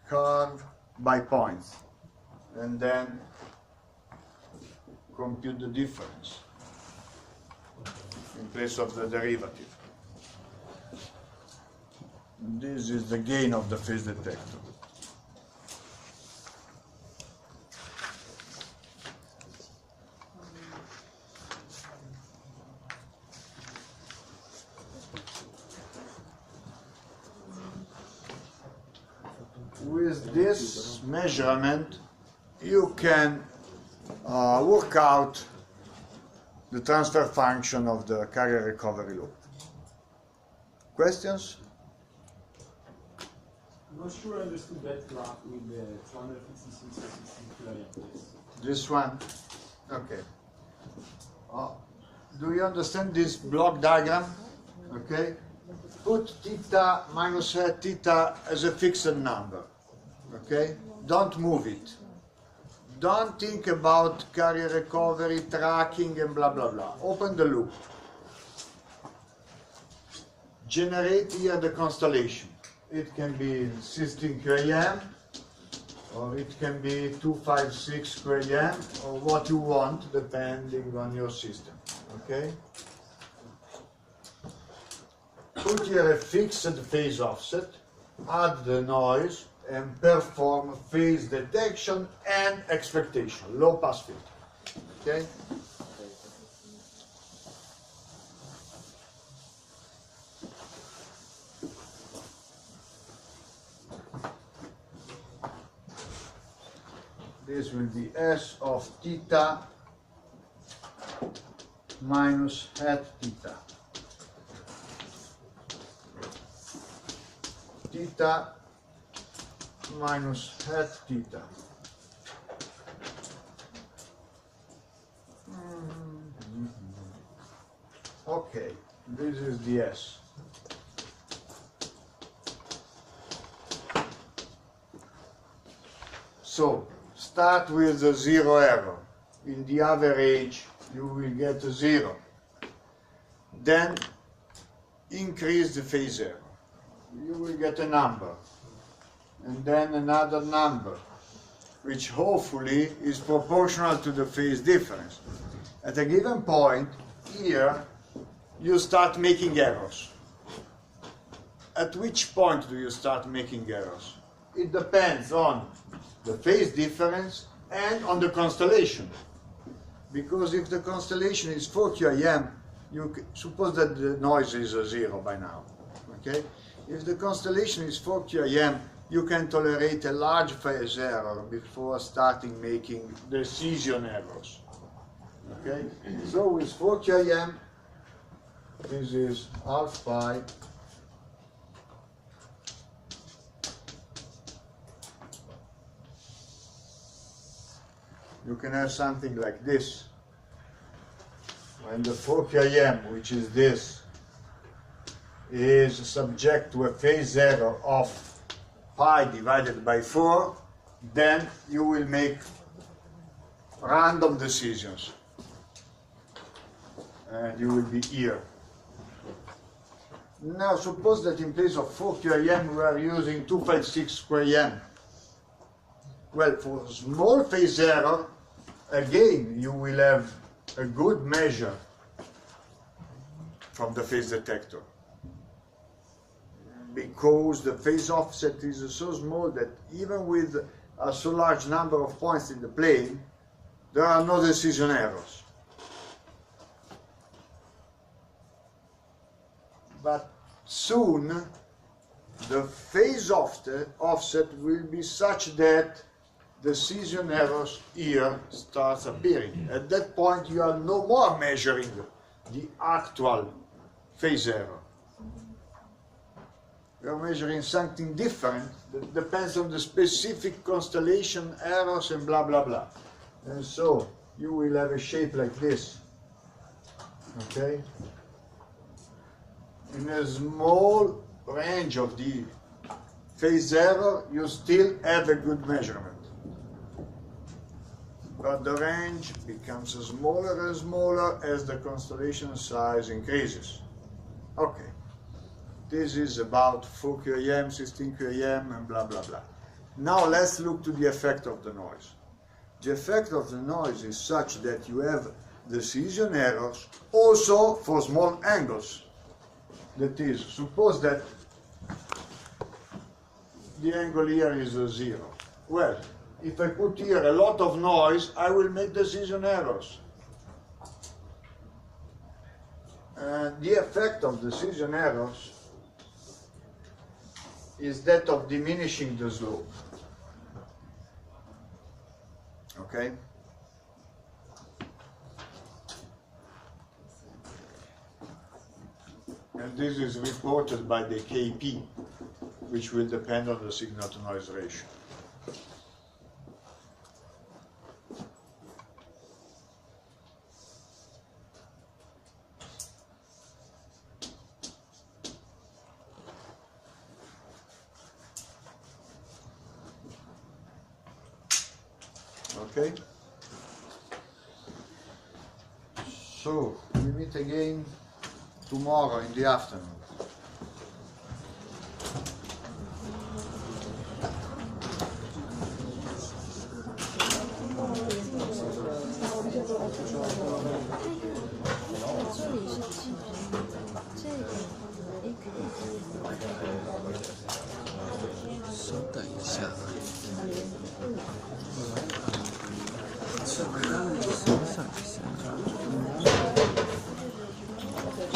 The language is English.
curve by points and then compute the difference in place of the derivative. This is the gain of the phase detector. With this measurement, you can work out the transfer function of the carrier recovery loop. Questions? I'm not sure I understood that graph with the 256 or 60 This one? Okay. Do you understand this block diagram? Okay. Put theta minus theta as a fixed number. Okay? Don't move it. Don't think about carrier recovery, tracking, and blah, blah, blah. Open the loop. Generate here the constellation. It can be 16 QAM, or it can be 256 QAM, or what you want, depending on your system. Okay? Put here a fixed phase offset, add the noise, and perform phase detection and expectation, low pass filter. Okay? This will be S of theta minus hat theta. Theta minus hat theta. Okay, this is the S. So, start with the zero error. In the average, you will get a 0. Then, increase the phase error. You will get a number. And then another number, which hopefully is proportional to the phase difference. At a given point, here, you start making errors. At which point do you start making errors? It depends on the phase difference and on the constellation. Because if the constellation is 4 QAM, you suppose that the noise is a 0 by now. Okay? If the constellation is 4 QAM, you can tolerate a large phase error before starting making decision errors. Okay? So with 4 QAM, this is half pi you can have something like this. When the 4 QAM, which is this, is subject to a phase error of pi divided by 4, then you will make random decisions. And you will be here. Now suppose that in place of 4 QAM we are using 256 QAM. Well, for small phase error, again you will have a good measure from the phase detector. Because the phase offset is so small that even with a so large number of points in the plane, there are no decision errors. But soon, the phase offset will be such that decision errors here starts appearing. At that point, you are no more measuring the actual phase error. You are measuring something different that depends on the specific constellation errors and blah, blah, blah. And so, you will have a shape like this. Okay? In a small range of the phase error, you still have a good measurement. But the range becomes smaller and smaller as the constellation size increases. Okay. This is about 4 QAM, 16 QAM, and blah, blah, blah. Now let's look to the effect of the noise. The effect of the noise is such that you have decision errors also for small angles. That is, suppose that the angle here is 0. Well, if I put here a lot of noise, I will make decision errors. And the effect of decision errors is that of diminishing the slope. Okay? And this is reported by the KP, which will depend on the signal to noise ratio. Okay? So, we meet again tomorrow in the afternoon.